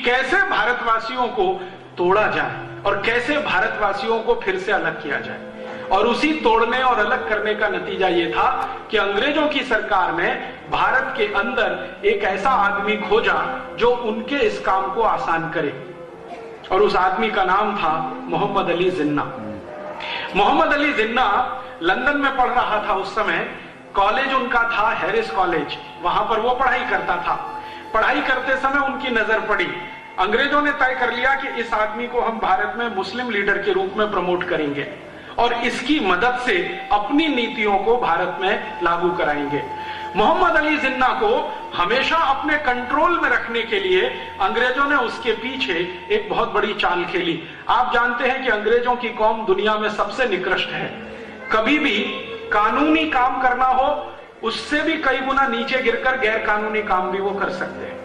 कैसे भारतवासियों को तोड़ा जाए और कैसे भारतवासियों को फिर से अलग किया जाए। और उसी तोड़ने और अलग करने का नतीजा यह था कि अंग्रेजों की सरकार ने भारत के अंदर एक ऐसा आदमी खोजा जो उनके इस काम को आसान करे, और उस आदमी का नाम था मोहम्मद अली जिन्ना। मोहम्मद अली जिन्ना लंदन में पढ़ रहा था उस समय। कॉलेज उनका था हैरिस कॉलेज, वहां पर वो पढ़ाई करता था। पढ़ाई करते समय उनकी नजर पड़ी। अंग्रेजों ने तय कर लिया कि इस आदमी को हम भारत में मुस्लिम लीडर के रूप में प्रमोट करेंगे और इसकी मदद से अपनी नीतियों को भारत में लागू कराएंगे। मोहम्मद अली जिन्ना को हमेशा अपने कंट्रोल में रखने के लिए अंग्रेजों ने उसके पीछे एक बहुत बड़ी चाल खेली। आप जानते हैं कि अंग्रेजों की कौम दुनिया में सबसे निकृष्ट है। कभी भी कानूनी काम करना हो, उससे भी कई गुना नीचे गिरकर गैर कानूनी काम भी वो कर सकते हैं।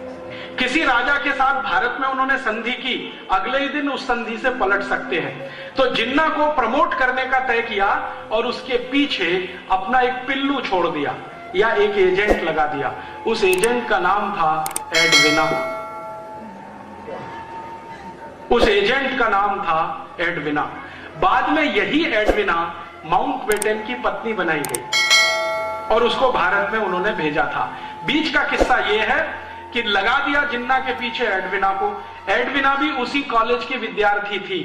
किसी राजा के साथ भारत में उन्होंने संधि की, अगले ही दिन उस संधि से पलट सकते हैं। तो जिन्ना को प्रमोट करने का तय किया और उसके पीछे अपना एक पिल्लू छोड़ दिया या एक एजेंट लगा दिया। उस एजेंट का नाम था एडविना। उस एजेंट का नाम था एडविना। बाद में यही एडविना माउंटबेटन की पत्नी बनाई गई और उसको भारत में उन्होंने भेजा था। बीच का किस्सा यह है कि लगा दिया जिन्ना के पीछे एडविना को। एडविना भी उसी कॉलेज की विद्यार्थी थी,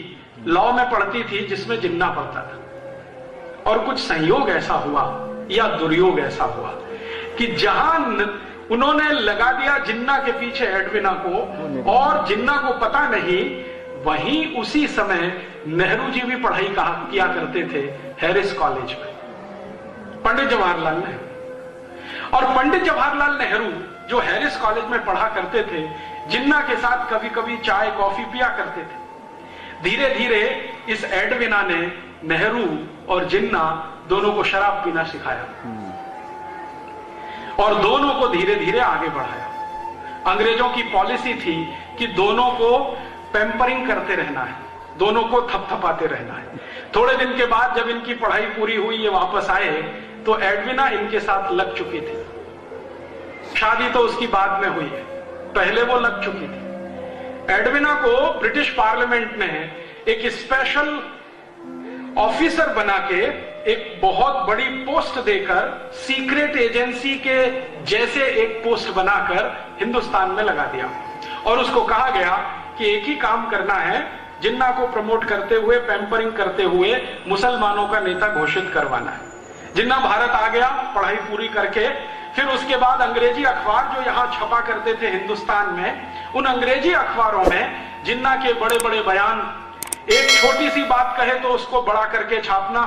लॉ में पढ़ती थी जिसमें जिन्ना पढ़ता था। और कुछ संयोग ऐसा हुआ या दुर्योग ऐसा हुआ कि जहां उन्होंने लगा दिया जिन्ना के पीछे एडविना को और जिन्ना को पता नहीं, वहीं उसी समय नेहरू जी भी पढ़ाई किया करते थे हैरिस कॉलेज में, पंडित जवाहरलाल नेहरू। और पंडित जवाहरलाल नेहरू जो हैरिस कॉलेज में पढ़ा करते थे, जिन्ना के साथ कभी कभी चाय कॉफी पिया करते थे। धीरे धीरे इस एडविना ने नेहरू और जिन्ना दोनों को शराब पीना सिखाया और दोनों को धीरे धीरे आगे बढ़ाया। अंग्रेजों की पॉलिसी थी कि दोनों को पैम्परिंग करते रहना है, दोनों को थपथपाते रहना है। थोड़े दिन के बाद जब इनकी पढ़ाई पूरी हुई, ये वापस आए, तो एडविना इनके साथ लग चुकी थी। शादी तो उसकी बाद में हुई है, पहले वो लग चुकी थी। एडविना को ब्रिटिश पार्लियामेंट ने एक स्पेशल ऑफिसर बना के एक बहुत बड़ी पोस्ट देकर, सीक्रेट एजेंसी के जैसे एक पोस्ट बनाकर हिंदुस्तान में लगा दिया और उसको कहा गया कि एक ही काम करना है, जिन्ना को प्रमोट करते हुए, पैम्परिंग करते हुए मुसलमानों का नेता घोषित करवाना है। जिन्ना भारत आ गया पढ़ाई पूरी करके। फिर उसके बाद अंग्रेजी अखबार जो यहां छपा करते थे हिंदुस्तान में, उन अंग्रेजी अखबारों में जिन्ना के बड़े बड़े बयान, एक छोटी सी बात कहे तो उसको बड़ा करके छापना,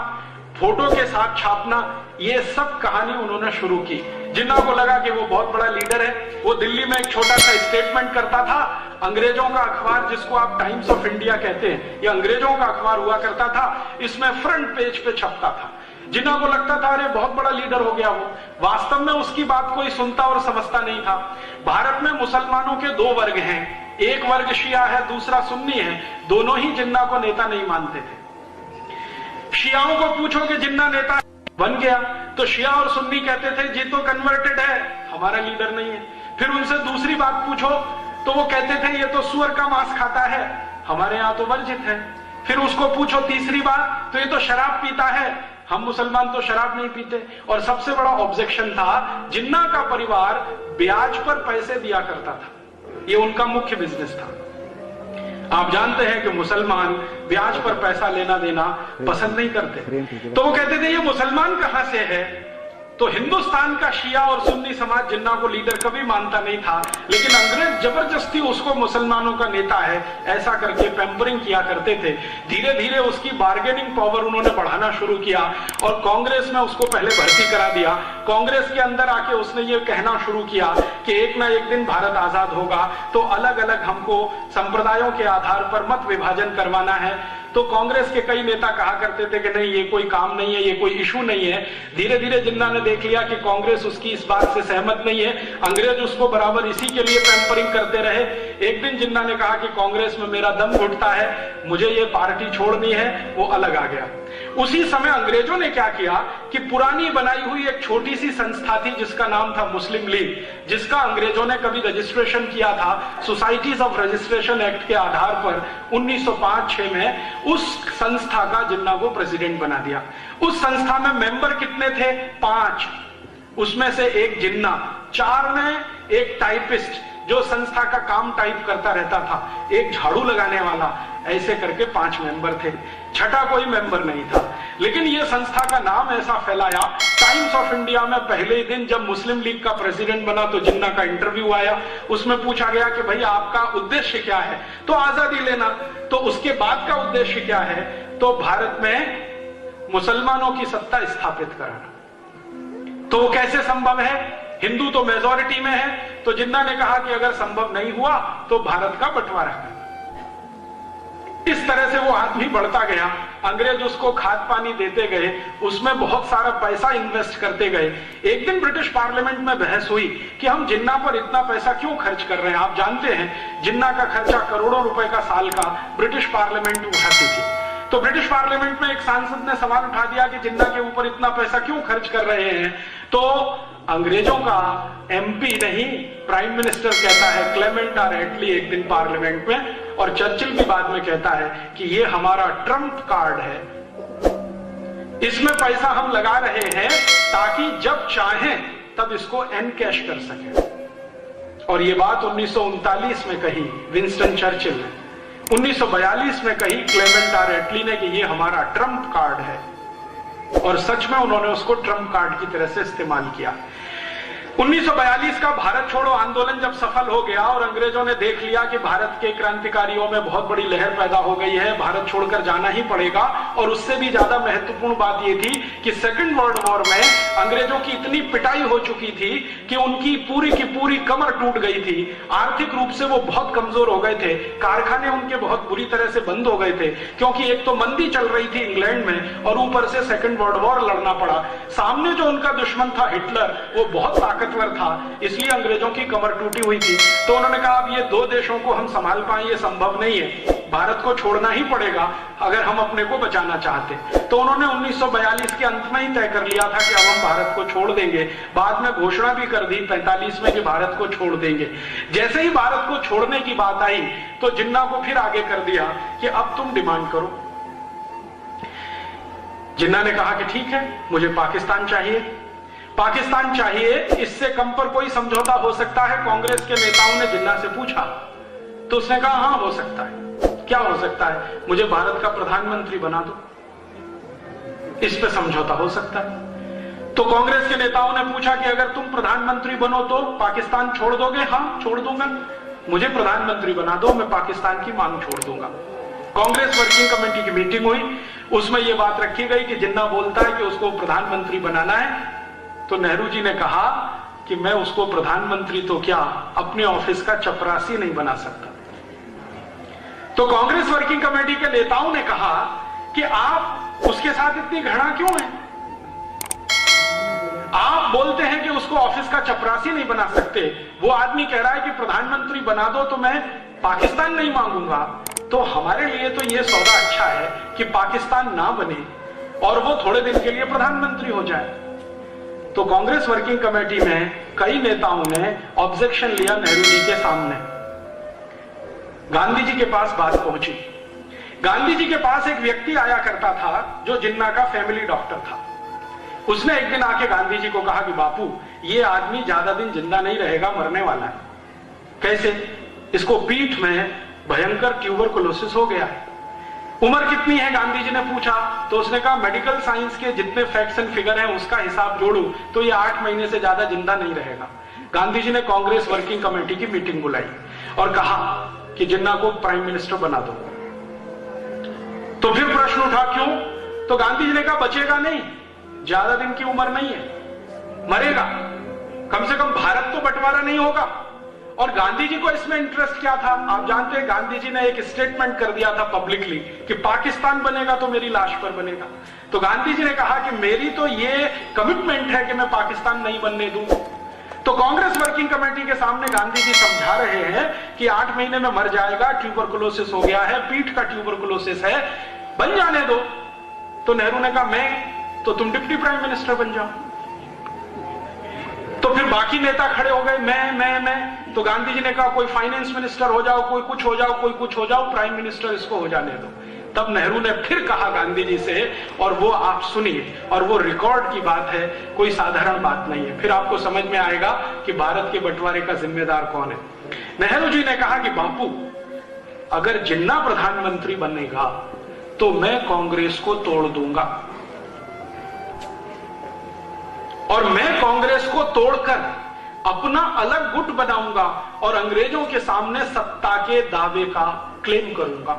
फोटो के साथ छापना, ये सब कहानी उन्होंने शुरू की। जिन्ना को लगा कि वो बहुत बड़ा लीडर है। वो दिल्ली में एक छोटा सा स्टेटमेंट करता था। अंग्रेजों का अखबार, जिसको आप टाइम्स ऑफ इंडिया कहते हैं, ये अंग्रेजों का अखबार हुआ करता था। इसमें फ्रंट पेज पे छपता था। जिन्ना को लगता था अरे बहुत बड़ा लीडर हो गया वो। वास्तव में उसकी बात कोई सुनता और समझता नहीं था। भारत में मुसलमानों के दो वर्ग हैं, एक वर्ग शिया है, दूसरा सुन्नी है। दोनों ही जिन्ना को नेता नहीं मानते थे। शियाओं को पूछो कि जिन्ना नेता बन गया तो शिया और सुन्नी कहते थे जी तो कन्वर्टेड है, हमारा लीडर नहीं है। फिर उनसे दूसरी बात पूछो तो वो कहते थे ये तो सुअर का मांस खाता है, हमारे यहां तो वर्जित है। फिर उसको पूछो तीसरी बात तो ये तो शराब पीता है, हम मुसलमान तो शराब नहीं पीते। और सबसे बड़ा ऑब्जेक्शन था, जिन्ना का परिवार ब्याज पर पैसे दिया करता था, ये उनका मुख्य बिजनेस था। आप जानते हैं कि मुसलमान ब्याज पर पैसा लेना देना पसंद नहीं करते। तो वो कहते थे ये मुसलमान कहां से है। तो हिंदुस्तान का शिया और सुन्नी समाज जिन्ना को लीडर कभी मानता नहीं था, लेकिन अंग्रेज जबरदस्ती उसको मुसलमानों का नेता है ऐसा करके पैम्परिंग किया करते थे। धीरे धीरे उसकी बार्गेनिंग पावर उन्होंने बढ़ाना शुरू किया और कांग्रेस में उसको पहले भर्ती करा दिया। कांग्रेस के अंदर आके उसने ये कहना शुरू किया कि एक ना एक दिन भारत आजाद होगा तो अलग अलग हमको संप्रदायों के आधार पर मत विभाजन करवाना है। तो कांग्रेस के कई नेता कहा करते थे कि नहीं ये कोई काम नहीं है, ये कोई इशू नहीं है। धीरे धीरे जिन्ना ने देख लिया कि कांग्रेस उसकी इस बात से सहमत नहीं है, अंग्रेज उसको बराबर इसी के लिए पैम्परिंग करते रहे। एक दिन जिन्ना ने कहा कि कांग्रेस में मेरा दम घुटता है, मुझे ये पार्टी छोड़नी है, वो अलग आ गया। उसी समय अंग्रेजों ने क्या किया कि पुरानी बनाई हुई एक छोटी सी संस्था थी जिसका नाम था मुस्लिम लीग, जिसका अंग्रेजों ने कभी रजिस्ट्रेशन किया था सोसाइटीज ऑफ रजिस्ट्रेशन एक्ट के आधार पर 1905-6 में, उस संस्था का जिन्ना को प्रेसिडेंट बना दिया। उस संस्था में मेंबर कितने थे? 5। उसमें से एक जिन्ना, 4 में एक टाइपिस्ट जो संस्था का काम टाइप करता रहता था, एक झाड़ू लगाने वाला, ऐसे करके 5 मेंबर थे। छठा कोई मेंबर नहीं था। लेकिन यह संस्था का नाम ऐसा फैलाया, टाइम्स ऑफ इंडिया में पहले ही दिन जब मुस्लिम लीग का प्रेसिडेंट बना तो जिन्ना का इंटरव्यू आया, उसमें पूछा गया कि भाई आपका उद्देश्य क्या है? तो आजादी लेना। तो उसके बाद का उद्देश्य क्या है? तो भारत में मुसलमानों की सत्ता स्थापित कराना। तो वो कैसे संभव है? हिंदू तो मेजॉरिटी में है। तो जिन्ना ने कहा कि अगर संभव नहीं हुआ तो भारत का बंटवारा करना। इस तरह से वो आदमी बढ़ता गया। अंग्रेज उसको खाद पानी देते गए, उसमें बहुत सारा पैसा इन्वेस्ट करते गए। एक दिन ब्रिटिश पार्लियामेंट में बहस हुई कि हम जिन्ना पर इतना पैसा क्यों खर्च कर रहे हैं। आप जानते हैं जिन्ना का खर्चा करोड़ों रुपए का साल का ब्रिटिश पार्लियामेंट उठाती थी। तो ब्रिटिश पार्लियामेंट में एक सांसद ने सवाल उठा दिया कि जिन्ना के ऊपर इतना पैसा क्यों खर्च कर रहे हैं। तो अंग्रेजों का एमपी नहीं, प्राइम मिनिस्टर कहता है, क्लेमेंट आर एटली, एक दिन पार्लियामेंट में, और चर्चिल भी बाद में कहता है कि ये हमारा ट्रम्प कार्ड है, इसमें पैसा हम लगा रहे हैं ताकि जब चाहें तब इसको एनकैश कर सके। और ये बात 1939 में कही विंस्टन चर्चिल ने, 1942 में कही क्लेमेंट आर एटली ने कि ये हमारा ट्रम्प कार्ड है। और सच में उन्होंने उसको ट्रम्प कार्ड की तरह से इस्तेमाल किया। 1942 का भारत छोड़ो आंदोलन जब सफल हो गया और अंग्रेजों ने देख लिया कि भारत के क्रांतिकारियों में बहुत बड़ी लहर पैदा हो गई है, भारत छोड़कर जाना ही पड़ेगा, और उससे भी ज्यादा महत्वपूर्ण बात यह थी कि सेकेंड वर्ल्ड वॉर में अंग्रेजों की इतनी पिटाई हो चुकी थी कि उनकी पूरी की पूरी कमर टूट गई थी, आर्थिक रूप से वो बहुत कमजोर हो गए थे, कारखाने उनके बहुत बुरी तरह से बंद हो गए थे, क्योंकि एक तो मंदी चल रही थी इंग्लैंड में और ऊपर से सेकेंड वर्ल्ड वॉर लड़ना पड़ा। सामने जो उनका दुश्मन था हिटलर, वो बहुत ताकतवर था, इसलिए अंग्रेजों की कमर टूटी हुई थी। तो उन्होंने कहा अब ये 2 देशों को हम संभाल पाए ये संभव नहीं है, भारत को छोड़ना ही पड़ेगा अगर हम अपने को बचाना चाहते। तो उन्होंने 1942 के अंत में ही तय कर लिया था कि अब हम भारत को छोड़ देंगे। बाद में घोषणा भी कर दी 45 में कि भारत को छोड़ देंगे। जैसे ही भारत को छोड़ने की बात आई तो जिन्ना को फिर आगे कर दिया कि अब तुम डिमांड करो। जिन्ना ने कहा कि ठीक है, मुझे पाकिस्तान चाहिए, पाकिस्तान चाहिए, इससे कम पर कोई समझौता हो सकता है? कांग्रेस के नेताओं ने जिन्ना से पूछा तो उसने कहा हां हो सकता है। क्या हो सकता है? मुझे भारत का प्रधानमंत्री बना दो, इस पे समझौता हो सकता है। तो कांग्रेस के नेताओं ने पूछा कि अगर तुम प्रधानमंत्री बनो तो पाकिस्तान छोड़ दोगे? हां छोड़ दूंगा, मुझे प्रधानमंत्री बना दो, मैं पाकिस्तान की मांग छोड़ दूंगा। कांग्रेस वर्किंग कमेटी की मीटिंग हुई, उसमें यह बात रखी गई कि जिन्ना बोलता है कि उसको प्रधानमंत्री बनाना है, तो नेहरू जी ने कहा कि मैं उसको प्रधानमंत्री तो क्या अपने ऑफिस का चपरासी नहीं बना सकता। तो कांग्रेस वर्किंग कमेटी के नेताओं ने कहा कि आप उसके साथ इतनी घृणा क्यों है? आप बोलते हैं कि उसको ऑफिस का चपरासी नहीं बना सकते, वो आदमी कह रहा है कि प्रधानमंत्री बना दो तो मैं पाकिस्तान नहीं मांगूंगा। तो हमारे लिए तो यह सौदा अच्छा है कि पाकिस्तान ना बने और वो थोड़े दिन के लिए प्रधानमंत्री हो जाए। तो कांग्रेस वर्किंग कमेटी में कई नेताओं ने ऑब्जेक्शन लिया नेहरू जी के सामने। गांधी जी के पास बात पहुंची। गांधी जी के पास एक व्यक्ति आया करता था जो जिन्ना का फैमिली डॉक्टर था। उसने एक दिन आके गांधी जी को कहा कि बापू, ये आदमी ज्यादा दिन जिंदा नहीं रहेगा, मरने वाला है। कैसे? इसको पीठ में भयंकर ट्यूबरकुलोसिस हो गया है। उम्र कितनी है? गांधी जी ने पूछा। तो उसने कहा मेडिकल साइंस के जितने फैक्ट्स एंड फिगर हैं उसका हिसाब जोड़ू तो ये 8 महीने से ज्यादा जिंदा नहीं रहेगा। गांधी जी ने कांग्रेस वर्किंग कमेटी की मीटिंग बुलाई और कहा कि जिन्ना को प्राइम मिनिस्टर बना दो। तो फिर प्रश्न उठा क्यों? तो गांधी जी ने कहा बचेगा नहीं, ज्यादा दिन की उम्र नहीं है, मरेगा, कम से कम भारत तो बंटवारा नहीं होगा। और गांधी जी को इसमें इंटरेस्ट क्या था? आप जानते हैं गांधी जी ने एक स्टेटमेंट कर दिया था पब्लिकली कि पाकिस्तान बनेगा तो मेरी लाश पर बनेगा। तो गांधी जी ने कहा कि मेरी तो ये कमिटमेंट है कि मैं पाकिस्तान नहीं बनने दूं। तो कांग्रेस वर्किंग कमेटी के सामने गांधी जी समझा रहे हैं कि 8 महीने में मर जाएगा, ट्यूबरकुलोसिस हो गया है, पीठ का ट्यूबरकुलोसिस है, बन जाने दो। तो नेहरू ने कहा मैं, तो तुम डिप्टी प्राइम मिनिस्टर बन जाओ। तो फिर बाकी नेता खड़े हो गए, मैं। तो गांधी जी ने कहा कोई फाइनेंस मिनिस्टर हो जाओ, कोई कुछ हो जाओ, कोई कुछ हो जाओ, प्राइम मिनिस्टर इसको हो जाने दो। तब नेहरू ने फिर कहा गांधी जी से, और वो आप सुनिए, और वो रिकॉर्ड की बात है, कोई साधारण बात नहीं है, फिर आपको समझ में आएगा कि भारत के बंटवारे का जिम्मेदार कौन है। नेहरू जी ने कहा कि बापू, अगर जिन्ना प्रधानमंत्री बनेगा तो मैं कांग्रेस को तोड़ दूंगा, और मैं कांग्रेस को तोड़कर अपना अलग गुट बनाऊंगा और अंग्रेजों के सामने सत्ता के दावे का क्लेम करूंगा।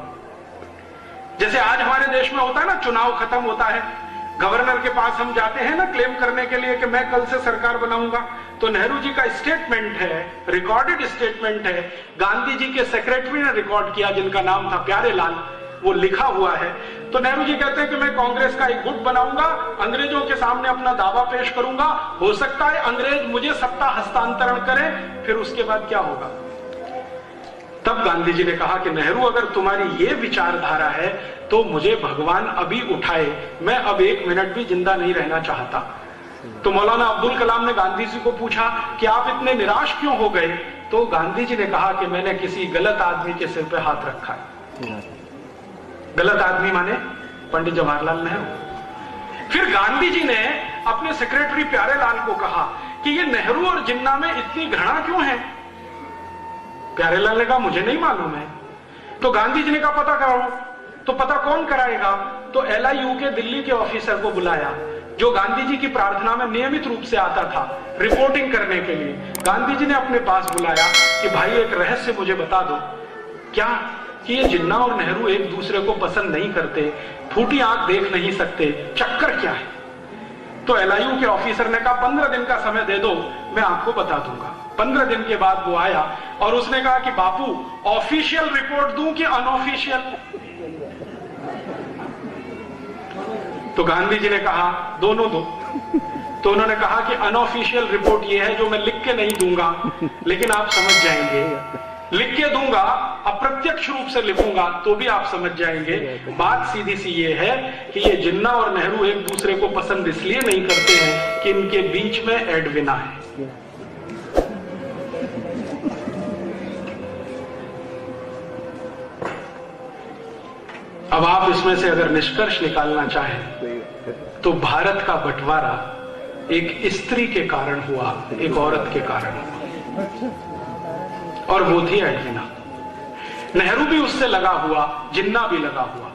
जैसे आज हमारे देश में होता है ना, चुनाव खत्म होता है, गवर्नर के पास हम जाते हैं ना क्लेम करने के लिए कि मैं कल से सरकार बनाऊंगा। तो नेहरू जी का स्टेटमेंट है, रिकॉर्डेड स्टेटमेंट है, गांधी जी के सेक्रेटरी ने रिकॉर्ड किया जिनका नाम था प्यारेलाल, वो लिखा हुआ है। तो नेहरू जी कहते हैं कि मैं कांग्रेस का एक गुट बनाऊंगा, अंग्रेजों के सामने अपना दावा पेश करूंगा, हो सकता है अंग्रेज मुझे सत्ता हस्तांतरण करें, फिर उसके बाद क्या होगा। तब गांधी जी ने कहा कि नेहरू, अगर तुम्हारी ये विचारधारा है तो मुझे भगवान अभी उठाए, मैं अब 1 मिनट भी जिंदा नहीं रहना चाहता। तो मौलाना अब्दुल कलाम ने गांधी जी को पूछा कि आप इतने निराश क्यों हो गए। तो गांधी जी ने कहा कि मैंने किसी गलत आदमी के सिर पे हाथ रखा है। गलत आदमी माने पंडित जवाहरलाल नेहरू। फिर गांधी जी ने अपने सेक्रेटरी प्यारेलाल को कहा कि ये नेहरू और जिन्ना में इतनी घृणा क्यों है। प्यारेलाल ने कहा मुझे नहीं मालूम है। तो गांधी जी ने कहा पता कराओ। तो पता कौन कराएगा। तो LIU के दिल्ली के ऑफिसर को बुलाया, जो गांधी जी की प्रार्थना में नियमित रूप से आता था रिपोर्टिंग करने के लिए। गांधी जी ने अपने पास बुलाया कि भाई एक रहस्य मुझे बता दो, क्या कि ये जिन्ना और नेहरू एक दूसरे को पसंद नहीं करते, फूटी आंख देख नहीं सकते, चक्कर क्या है। तो LIU के ऑफिसर ने कहा 15 दिन का समय दे दो, मैं आपको बता दूंगा। 15 दिन के बाद वो आया और उसने कहा कि बापू ऑफिशियल रिपोर्ट दूं कि अनऑफिशियल। तो गांधी जी ने कहा दोनों दो। तो उन्होंने कहा कि अनऑफिशियल रिपोर्ट ये है जो मैं लिख के नहीं दूंगा, लेकिन आप समझ जाएंगे। लिख के दूंगा, अप्रत्यक्ष रूप से लिखूंगा तो भी आप समझ जाएंगे। बात सीधी सी ये है कि ये जिन्ना और नेहरू एक दूसरे को पसंद इसलिए नहीं करते हैं कि इनके बीच में एडविना है। अब आप इसमें से अगर निष्कर्ष निकालना चाहें तो भारत का बंटवारा एक स्त्री के कारण हुआ, एक औरत के कारण हुआ, और वो थी एडविना। नेहरू भी उससे लगा हुआ, जिन्ना भी लगा हुआ,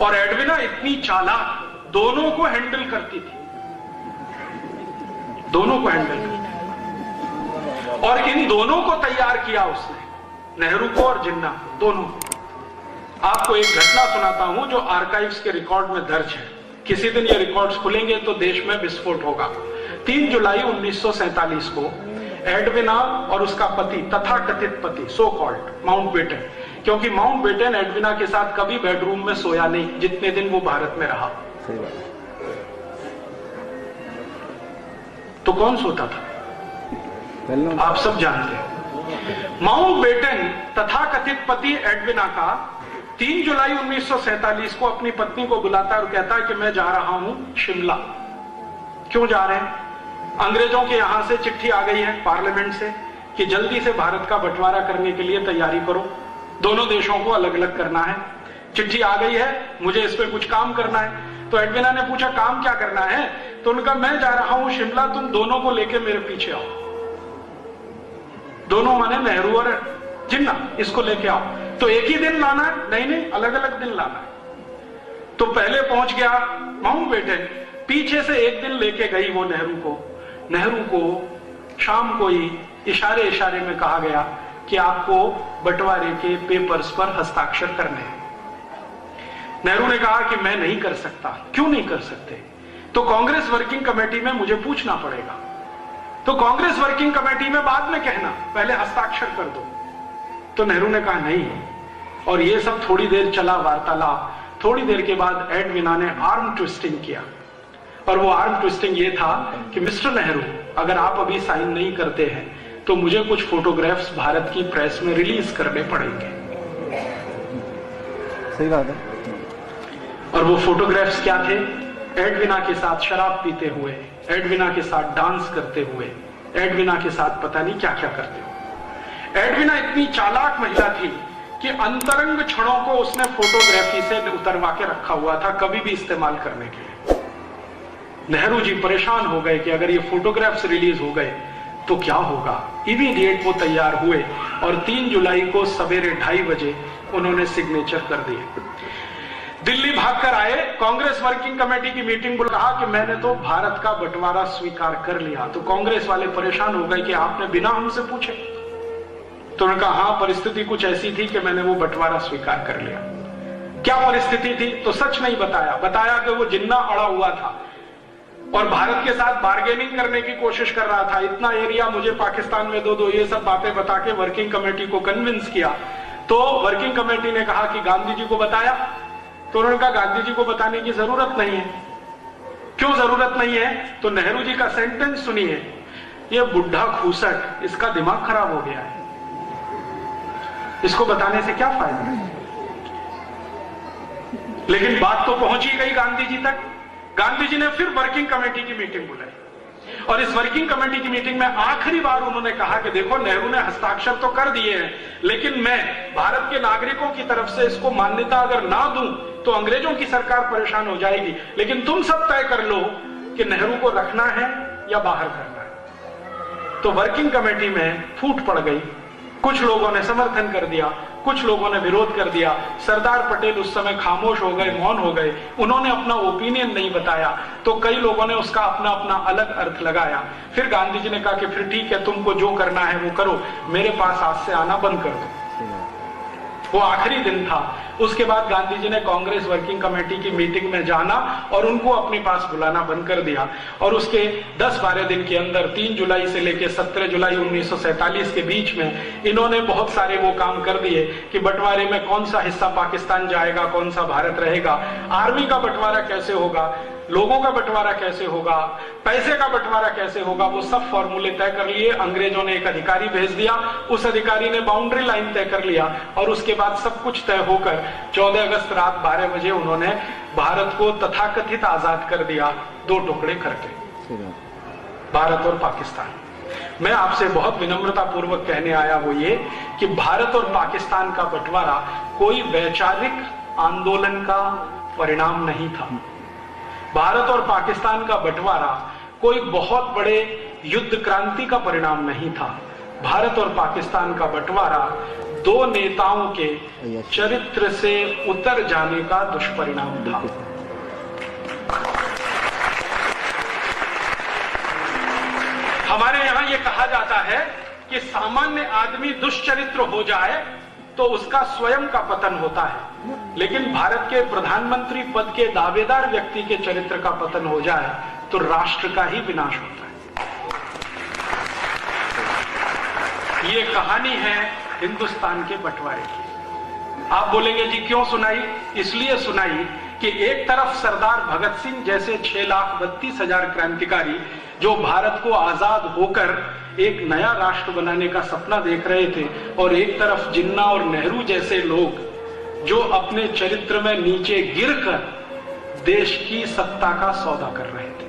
और एडविना इतनी चालाक दोनों को हैंडल करती थी, दोनों को हैंडल करती थी। और इन दोनों को तैयार किया उसने, नेहरू को और जिन्ना को, दोनों को। आपको एक घटना सुनाता हूं जो आर्काइव्स के रिकॉर्ड में दर्ज है। किसी दिन ये रिकॉर्ड्स खुलेंगे तो देश में विस्फोट होगा। 3 जुलाई 1947 को एडविना और उसका पति, तथाकथित पति, सो कॉल्ड माउंटबेटन, क्योंकि माउंटबेटन एडविना के साथ कभी बेडरूम में सोया नहीं जितने दिन वो भारत में रहा। तो कौन सोता था आप सब जानते हैं। माउंटबेटन तथाकथित पति एडविना का 3 जुलाई 1947 को अपनी पत्नी को बुलाता है और कहता है कि मैं जा रहा हूं शिमला। क्यों जा रहे हैं। अंग्रेजों के यहां से चिट्ठी आ गई है पार्लियामेंट से कि जल्दी से भारत का बंटवारा करने के लिए तैयारी करो, दोनों देशों को अलग अलग करना है। चिट्ठी आ गई है, मुझे इस पे कुछ काम करना है। तो एडविना ने पूछा काम क्या करना है। तो उनका मैं जा रहा हूं शिमला, तुम दोनों को लेके मेरे पीछे आओ। दोनों माने नेहरू और जिन्ना, इसको लेके आओ। तो एक ही दिन लाना है, नहीं अलग अलग दिन लाना है। तो पहले पहुंच गया माउंटबेटन, पीछे से एक दिन लेके गई वो नेहरू को शाम को ही इशारे इशारे में कहा गया कि आपको बंटवारे के पेपर्स पर हस्ताक्षर करने हैं। नेहरू ने कहा कि मैं नहीं कर सकता। क्यों नहीं कर सकते। तो कांग्रेस वर्किंग कमेटी में मुझे पूछना पड़ेगा। तो कांग्रेस वर्किंग कमेटी में बाद में कहना, पहले हस्ताक्षर कर दो। तो नेहरू ने कहा नहीं। और ये सब थोड़ी देर चला वार्तालाप। थोड़ी देर के बाद एडविना ने आर्म ट्विस्टिंग किया, और वो आर्म ट्विस्टिंग ये था कि मिस्टर नेहरू, अगर आप अभी साइन नहीं करते हैं तो मुझे कुछ फोटोग्राफ्स भारत की प्रेस में रिलीज करने पड़ेंगे। सही बात है। और वो फोटोग्राफ्स क्या थे? एडविना के साथ शराब पीते हुए, एडविना के साथ डांस करते हुए, एडविना के साथ पता नहीं क्या क्या करते हुए। एडविना इतनी चालाक महिला थी कि अंतरंग क्षणों को उसने फोटोग्राफी से उतरवा के रखा हुआ था, कभी भी इस्तेमाल करने के लिए। नेहरू जी परेशान हो गए कि अगर ये फोटोग्राफ्स रिलीज हो गए तो क्या होगा। इमीडिएट वो तैयार हुए और 3 जुलाई को सवेरे 2:30 बजे उन्होंने सिग्नेचर कर दिए। दिल्ली भागकर आए, कांग्रेस वर्किंग कमेटी की मीटिंग बुला, कहा कि मैंने तो भारत का बंटवारा स्वीकार कर लिया। तो कांग्रेस वाले परेशान हो गए कि आपने बिना हमसे पूछे। तो उन्होंने कहा हाँ, परिस्थिति कुछ ऐसी थी कि मैंने वो बंटवारा स्वीकार कर लिया। क्या परिस्थिति थी? तो सच नहीं बताया। बताया कि वो जिन्ना अड़ा हुआ था और भारत के साथ बार्गेनिंग करने की कोशिश कर रहा था। इतना एरिया मुझे पाकिस्तान में दो, ये सब बातें बता के वर्किंग कमेटी को कन्विंस किया। तो वर्किंग कमेटी ने कहा कि गांधी जी को बताया। तो उन्होंने कहा गांधी जी को बताने की जरूरत नहीं है। क्यों जरूरत नहीं है? तो नेहरू जी का सेंटेंस सुनिए, ये बुढ़ा खूसट, इसका दिमाग खराब हो गया है, इसको बताने से क्या फायदा। लेकिन बात तो पहुंची गई गांधी जी तक। गांधी जी ने फिर वर्किंग कमेटी की मीटिंग बुलाई और इस वर्किंग कमेटी की मीटिंग में आखिरी बार उन्होंने कहा कि देखो, नेहरू ने हस्ताक्षर तो कर दिए हैं, लेकिन मैं भारत के नागरिकों की तरफ से इसको मान्यता अगर ना दूं तो अंग्रेजों की सरकार परेशान हो जाएगी। लेकिन तुम सब तय कर लो कि नेहरू को रखना है या बाहर करना है। तो वर्किंग कमेटी में फूट पड़ गई। कुछ लोगों ने समर्थन कर दिया, कुछ लोगों ने विरोध कर दिया। सरदार पटेल उस समय खामोश हो गए, मौन हो गए, उन्होंने अपना ओपिनियन नहीं बताया। तो कई लोगों ने उसका अपना अपना अलग अर्थ लगाया। फिर गांधी जी ने कहा कि फिर ठीक है, तुमको जो करना है वो करो, मेरे पास आज से आना बंद कर दो। वो आखिरी दिन था। उसके बाद गांधी जी ने कांग्रेस वर्किंग कमेटी की मीटिंग में जाना और उनको अपने पास बुलाना बंद कर दिया। और उसके 10-12 दिन के अंदर 3 जुलाई से लेकर 17 जुलाई 1947 के बीच में इन्होंने बहुत सारे वो काम कर दिए कि बंटवारे में कौन सा हिस्सा पाकिस्तान जाएगा, कौन सा भारत रहेगा, आर्मी का बंटवारा कैसे होगा, लोगों का बंटवारा कैसे होगा, पैसे का बंटवारा कैसे होगा, वो सब फॉर्मूले तय कर लिए। अंग्रेजों ने एक अधिकारी भेज दिया, उस अधिकारी ने बाउंड्री लाइन तय कर लिया और उसके बाद सब कुछ तय होकर 14 अगस्त रात 12 बजे उन्होंने भारत को तथाकथित आजाद कर दिया, 2 टुकड़े करके, भारत और पाकिस्तान। मैं आपसे बहुत विनम्रता पूर्वक कहने आया वो ये कि भारत और पाकिस्तान का बंटवारा कोई वैचारिक आंदोलन का परिणाम नहीं था। भारत और पाकिस्तान का बंटवारा कोई बहुत बड़े युद्ध क्रांति का परिणाम नहीं था। भारत और पाकिस्तान का बंटवारा 2 नेताओं के चरित्र से उतर जाने का दुष्परिणाम था। हमारे यहां यह कहा जाता है कि सामान्य आदमी दुष्चरित्र हो जाए तो उसका स्वयं का पतन होता है, लेकिन भारत के प्रधानमंत्री पद के दावेदार व्यक्ति के चरित्र का पतन हो जाए तो राष्ट्र का ही विनाश होता है। ये कहानी है हिंदुस्तान के बंटवारे की। आप बोलेंगे जी क्यों सुनाई? इसलिए सुनाई कि एक तरफ सरदार भगत सिंह जैसे 6,32,000 क्रांतिकारी जो भारत को आजाद होकर एक नया राष्ट्र बनाने का सपना देख रहे थे, और एक तरफ जिन्ना और नेहरू जैसे लोग जो अपने चरित्र में नीचे गिरकर देश की सत्ता का सौदा कर रहे थे।